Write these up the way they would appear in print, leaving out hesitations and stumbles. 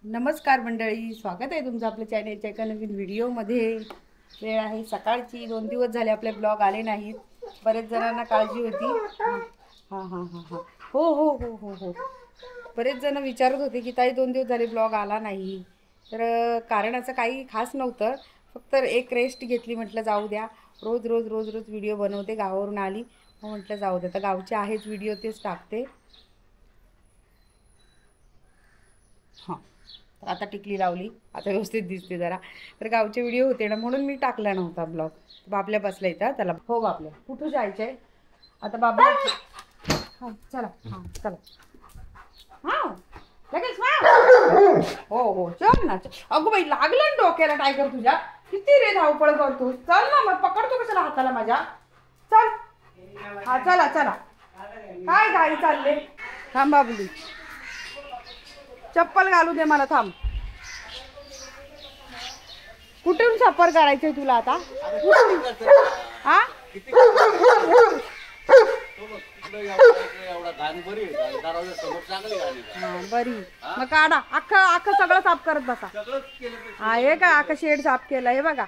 नमस्कार मंडळी, स्वागत आहे तुमचं आपल्या चॅनलच्या एका नवीन व्हिडिओमध्ये। वेळ आहे सकाळची, 2 दिवस झाले आपले ब्लॉग आले नाहीत। बरेच जणांना काळजी होती। हां हां हां हां हो हो हो हो हो बरेच जण विचारत होते की ताई 2 दिवस झाले ब्लॉग आला नाही। तर कारण असं काही खास नव्हतं, फक्त एक रेस्ट घेतली। म्हटलं जाऊ द्या, रोज रोज रोज रोज व्हिडिओ बनवते, गावावरून आली मग म्हटलं जाऊ द्या, तर गावचे आहेत व्हिडिओ तेच टाकते। हां आता टिकली लावली, आता व्यवस्थित दिसते जरा। तर गावचे व्हिडिओ होते ना, म्हणून मी टाकला नव्हता ब्लॉग। बाबल्या बसला इथं, त्याला हो बाबल्या कुठं जायचंय आता बाबल्या? हां चला, हां चला, हां लगेच हो हो चल ना। अगं बाई लागलं ना डोक्याला टायगर तुझ्या, किती रे धावपळ करतो। चल ना मग, पकडतो कशाला हाताला माझ्या, चल। हां चला चला, काय गाडी चालले? थांब बाबली, चप्पल घालू दे मला, थांब। कुठून सफर करायचंय तुला आता? हा बरी, मग काढा अख्खं सगळं साफ करत बसा। हा हे का अख्खा शेड साफ केला, हे बघा।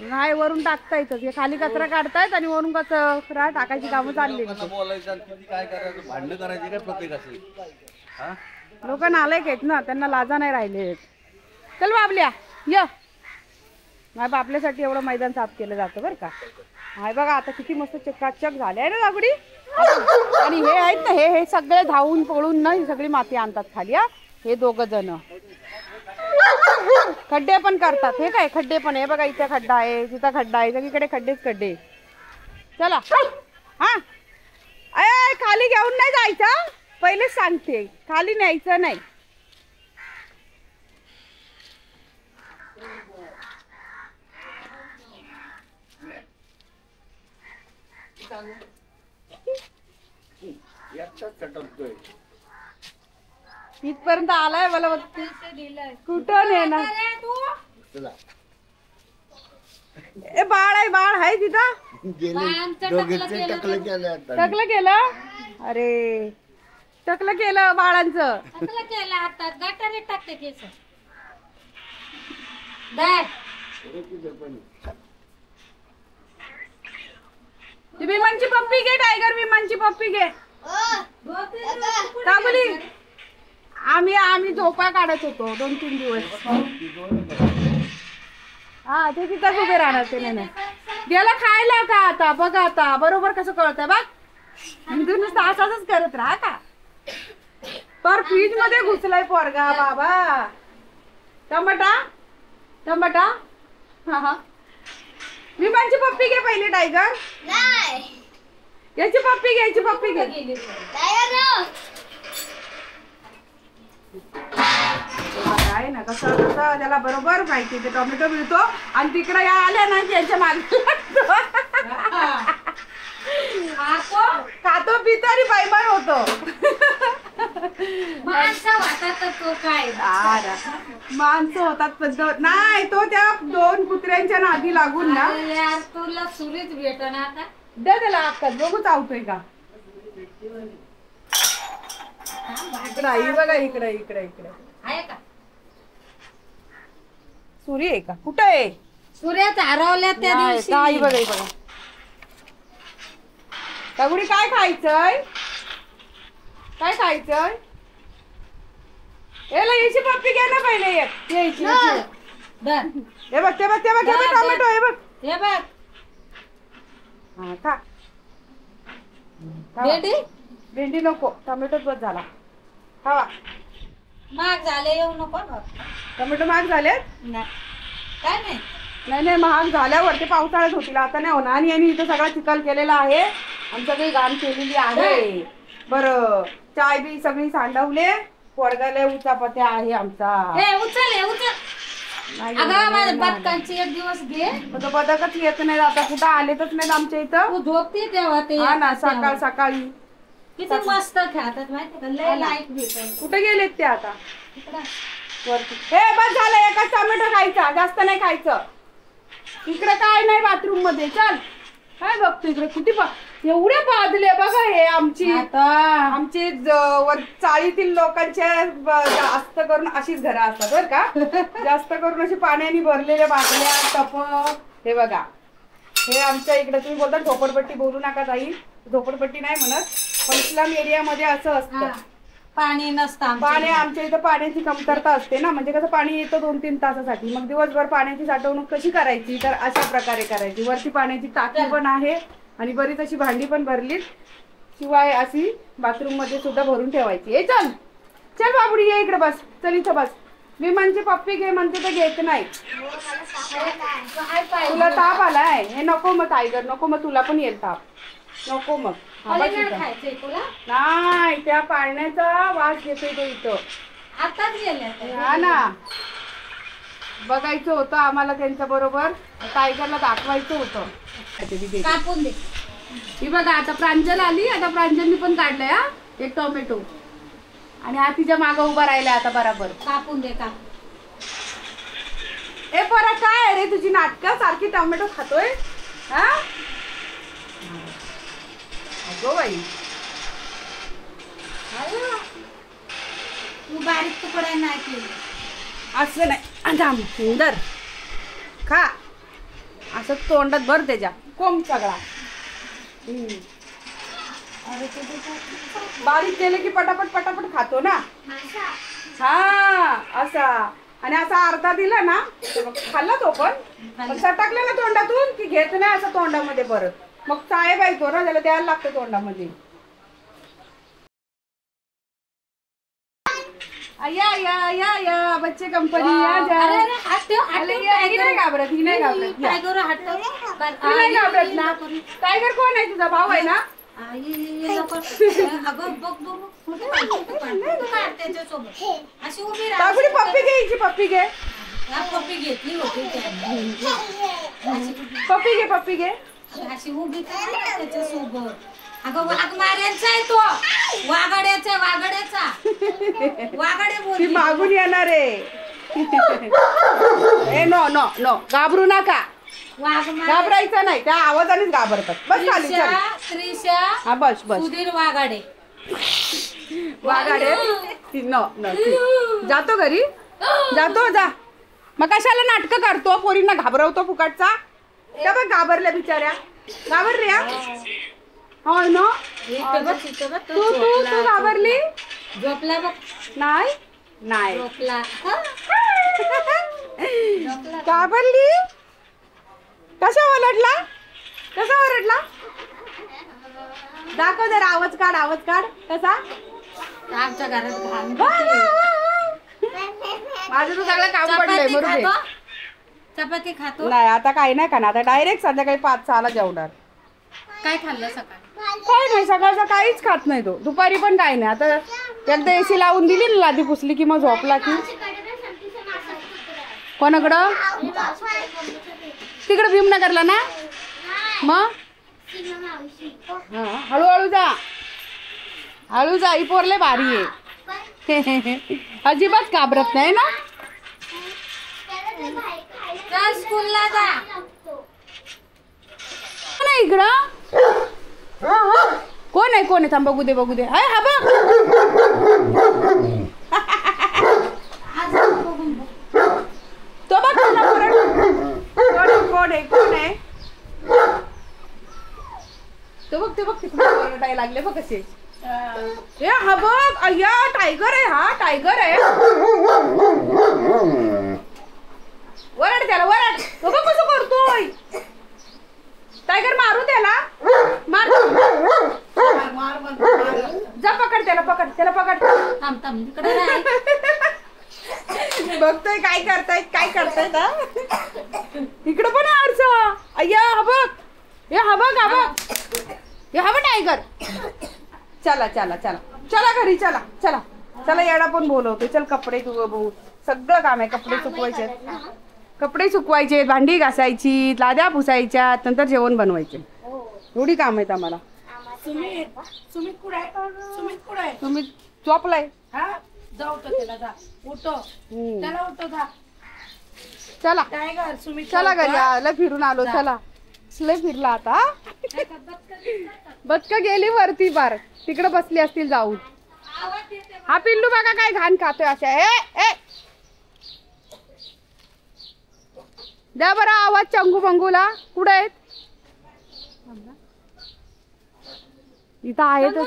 नाही वरून टाकता येतं, हे खाली कचरा काढतायत आणि वरून कचरा टाकायची कामं चालली। लोक नालायक आहेत ना, त्यांना लाजा नाही राहिले। चल बाबल्या य, नाही बाबल्यासाठी एवढं मैदान साफ केलं जातं बरं का। हाय बघा आता किती मस्त चकाचक झाले आहे ना दागडी। आणि हे आहेत ना, हे सगळे धावून पळून ना ही सगळी माती आणतात खाली। हा हे दोघं जण खड्डे पण करतात, हे काय खड्डे पण आहे बघा, इथे खड्डा आहे, तिथं खड्डा आहे, सगळीकडे खड्डेच खड्डे। चला हा, अय खाली घेऊन नाही जायचं, पहिलेच सांगते, खाली न्यायचं नाही। इथपर्यंत आलाय मला बघते, कुठं नेणार? ए बाळ आहे, बाळ आहे तिथं, टकलं केलं। अरे टकलं केलं बाळांचं, हातात गटारे टाकते केस। विमानची पप्पी घे टायगर, विमानची पप्पी घे। काबुली आम्ही झोपा काढत होतो 2-3 दिवस। हा ते तिथंच उभे राहणार, ते नाही गेला खायला का आता बघा, आता बरोबर कसं कळतंय बघ। नुसतं असाच करत राहा का, पर फ्रीज मध्ये घुसलाय पोरगा बाबा। टमाटा टमाटा, हा हा विमानची पप्पी घे पहिले टायगर, याची पप्पी घे, याची पप्पी घे। काय ना कसं कसं त्याला बरोबर माहिती, ते टोमॅटो मिळतो आणि तिकडे या आल्या ना की यांच्या मागे खातो पितो आणि बैमान होतो। माणसं होतात पण नाही, तो त्या 2 कुत्र्यांच्या नादी लागून ना यार तुला सुरीच भेटना आता। दे त्याला अक्कल, बघू चावतोय का। इकडं बघा, इकडे इकडे इकडे आहे का सुरी आहे का? कुठं आहे? सूर्यात हरवल्या त्या दिवशी। काही बघा बघा, दगडी काय खायचंय, काय खायचंय? याची पप्पी घे ना पहिले, यायची हे बघ, ते बघ, ते बघ, हे बघ टोमॅटो, हे बघ, हे बघ। हा खा, भेंडी भेंडी नको, टोमॅटोच बस झाला, खावा। महाग झाले, येऊ नको टोमॅटो महाग झालेत? नाही काय नाही, नाही नाही महाग झाल्यावर ते पावसाळ्यात होतील, आता नाही होणार। आणि यांनी इथं सगळा चिखल केलेला आहे आणि सगळी घाण केलेली आहे। बरं चाय बी सगळी सांडवले, पोरगाला उचापत्या आहे आमचा। हे उचल, हे उचल। अगं माझ्या बदकांची एक दिवस घे, बदकच येत नाही, आता कुठं आलेतच नाहीत आमच्या इथं। तू झोपते तेव्हा ते हा ना, सकाळ सकाळी किती मस्त खेळतात माहिती का, लय लाईट भेटल। कुठे गेलेत ते आता? वरती। हे बस झालं, एकच टोमॅटो खायचा, जास्त नाही खायचं। इकडे काय नाही बाथरूम मध्ये, चल। काय बघतो इकडे, किती एवढे बादले बघा हे आमची आता आमचे वर चाळीतील लोकांच्या जास्त करून अशीच घरं असतात बरं का. जास्त करून अशी पाण्याने भरलेल्या बादल्या टप. हे बघा हे आमच्या इकडे तुम्ही बोलता झोपडपट्टी बोलू नका ताई, झोपडपट्टी नाही म्हणत, पण इस्लाम एरियामध्ये असं असतं. पाणी नसतं पाणी आमच्या इथं पाण्याची कमतरता असते ना, म्हणजे कसं पाणी येतं 2-3 तासासाठी, मग दिवसभर पाण्याची साठवणूक कशी करायची, तर अशा प्रकारे करायची. वरती पाण्याची टाकी पण आहे आणि बरीच अशी भांडी पण भरलीत, शिवाय अशी बाथरूम मध्ये सुद्धा भरून ठेवायची. ए चल चल बाबुडी ये इकडे बस, चल इथं बस. मी म्हणजे पप्पी घे म्हणते तर घेत नाही. तुला ताप आलाय, हे नको मग टायगर, नको मग तुला पण येईल ताप, नको मग. हा, बस इथं. नाही त्या पाण्याचा वास घेतोय तो इथं. आताच गेले हा ना, बघायचं होतं आम्हाला त्यांच्या बरोबर, टायगरला दाखवायचं होतं. कापून दे. ही बघा आता प्रांजल आली, आता प्रांजलनी पण काढलंय हा एक टोमॅटो, आणि हा तिच्या मागं उभा राहिलाय आता बराबर. कापून दे कापून. ए परत काय आहे रे तुझी नाटकं, सारखी टोमॅटो खातोय हा. अगो बाई तू बारीक तुकडे नाही केली. असं नाही, थांब सुंदर खा, असं तोंडात भर त्याच्या कोंब सगळा. बारीक केले की पटापट पटापट खातो ना. हा असा, आणि असा अर्धा दिला ना खाल्ला तो पण सटकले ना तोंडातून की घेत नाही असं तोंडामध्ये परत, मग साहेब येतो ना त्याला द्यायला लागतं तोंडामध्ये. या या या या बच्चे कंपनी या जा. अरे अरे हात ठेव, हात ठेव. ही नाही घाबरत, ही नाही घाबरत, टायगर हात ठेव. ही नाही घाबरत ना. टायगर कोण आहे, तुझा भाऊ आहे ना. अगं बघ बघ त्याच्यासोबत अशी उभी बाबुडी पप्पी घे, हिची पप्पी घे, पप्पी घेतली होती पप्पी घे, पप्पी घे. अशी उभी त्याच्यासोबत. अगं वाघ माऱ्यांचा आहे तो, वाघाड्याचा वाघाडे ती बोल. मागून येणार आहे. ए नो नो नो, घाबरू नका, वाघ घाबरायचं नाही, त्या आवाजानेच घाबरतात. बस खाली चल. त्रिशा हा बस बस. सुधीर वाघाडे. वाघाडे नो नो, जातो घरी, जातो जा. मग कशाला नाटकं करतो, पोरींना घाबरवतो फुकटचा. त्या बघ घाबरल्या बिचाऱ्या, घाबरल्या. हो ना, तू तू तू घाबरली. झोपला बघ. नाही नाही झोपला. घाबरली. कसा ओरडला, कसा ओरडला, दाखव जरा, आवाज काढ, आवाज काढ कसा. आमच्या घरात घाण. माझं तर सगळं काम पडलंय. चपाती बरोबर खातो, चपाती खातो. नाही आता काही नाही खाणार, आता डायरेक्ट संध्याकाळी 5-6ला जेवणार. काय खाल्लं सकाळी? काय नाही, सकाळचा काहीच खात नाही तो, दुपारी पण काही नाही. आता एकदा एसी लावून दिली ना, लादी पुसली की मग झोपला की. कोणाकडं, तिकडं भीमनगरला ना. मग हा हळूहळू जा, हळू जा, ही पोरले भारी आहे. अजिबात घाबरत नाही ना. चल स्कूलला जा. नाही इकडं कोण आहे, कोण आहे, थांब बघू दे, बघू दे. हा बघ, तो बघ तुला कोण आहे, कोण आहे तो बघ, ते बघ किती ओरडायला लागले बघ कसे. ए हा बघ, अय्या टायगर आहे, हा टायगर आहे. वरड त्याला, वरड. तो बघ कसं करतोय टायगर, मारू त्याला, मार जा, पकड त्याला, पकड त्याला, पकड. थांब थांब इकडे राह. बघतोय काय करतायत, काय करतायत. इकडं पण आरसा. अय्या हा बघ, हे हा बघ, हा बघ, हे हा बघ टायगर. चला चला चला चला घरी, चला चला चला. येडा पण बोलवतो. चल कपडे तू भाऊ, सगळं काम आहे. कपडे सुकवायचे, कपडे सुकवायचे, भांडी घासायची, लाद्या पुसायच्या, नंतर जेवण बनवायचे. एवढी काम आहेत आम्हाला. सुमित कुठे आहे? सुमित कुठे आहे? तुम्ही झोपलाय. हा जाऊ तो त्याला, जा उठो त्याला, उठो जा. चला टायगर सुमित चला घरी, आलं फिरून आलो. चला लय फिरला आता. बदक गेली वरती बार तिकडे बसली असतील जाऊन. हा पिल्लू बघा काय घाण खातोय अशा. ए द्या बरं आवाज चंगू बंगूला. कुठे आहेत? इथं आहेत.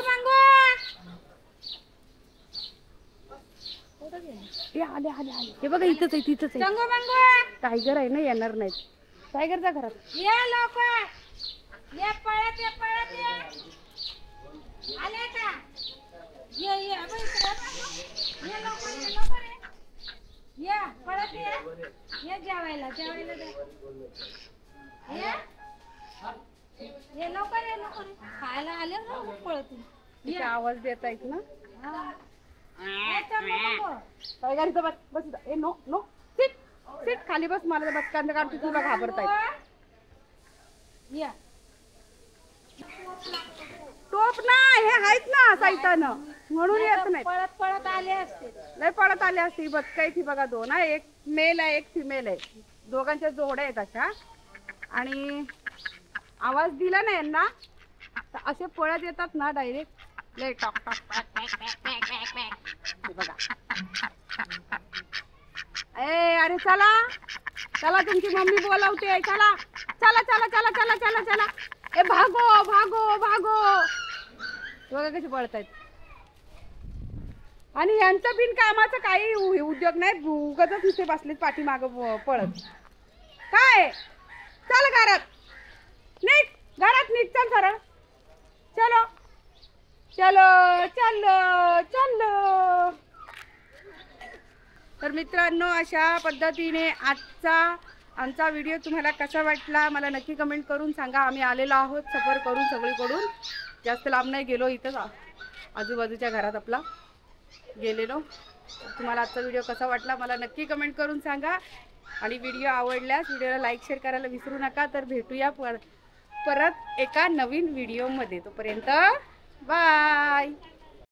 आले आले आले. हे बघा इथंच आहे तिथंच आहे. टायगर आहे ना येणार नाहीत. टायगरच्या घरात ये लवकर ये पळत ये पळत ये आले का ये अबे इकडे ये लवकर ये पळत ये जेवायला जेवायला दे ये लवकर खायला आले ना पळत तिथे आवाज देत आहेत ना. टायगर इथं बस बस इथं. ए नो नो सीट सीट खाली बस. मला बसकांत काढते तुला घाबरतायत. टोप ना हे आहेत ना साईतानं म्हणून येत नाही. पळत पळत आले असते. लय पळत आले असते. बदकायची बघा दोन आहे. एक मेल आहे एक फिमेल आहे. दोघांच्या जोड्या आहेत अशा. आणि आवाज दिला ना यांना तर असे पळत येतात ना डायरेक्ट. लय टॉक टॉक बघा. ए अरे चला चला तुमची मम्मी बोलावते. चला चला चला चला चला चला चला. ए भागो भागो भागो. बघा कसे पळतायत. आणि यांचं बिनकामाचं काही उद्योग नाही. उगाचच नुसते बसलेत पाठीमाग पळत. काय चल घरात निघ. घरात निघ. चल सरळ. चलो चलो चलो चलो. तर मित्रांनो अशा पद्धतीने आमचा व्हिडिओ तुम्हाला कसा वाटला मला नक्की कमेंट करून सांगा. आम्ही आलेलो आहोत सफर करून सगळीकडून. जास्त लांब नाही गेलो. इथंच आजूबाजूच्या घरात आपला गेलेलो. तुम्हाला आजचा व्हिडिओ कसा वाटला मला नक्की कमेंट करून सांगा. आणि व्हिडिओ आवडल्यास व्हिडिओला लाईक शेअर करायला विसरू नका. तर भेटूया परत एका नवीन व्हिडिओमध्ये. तोपर्यंत बाय.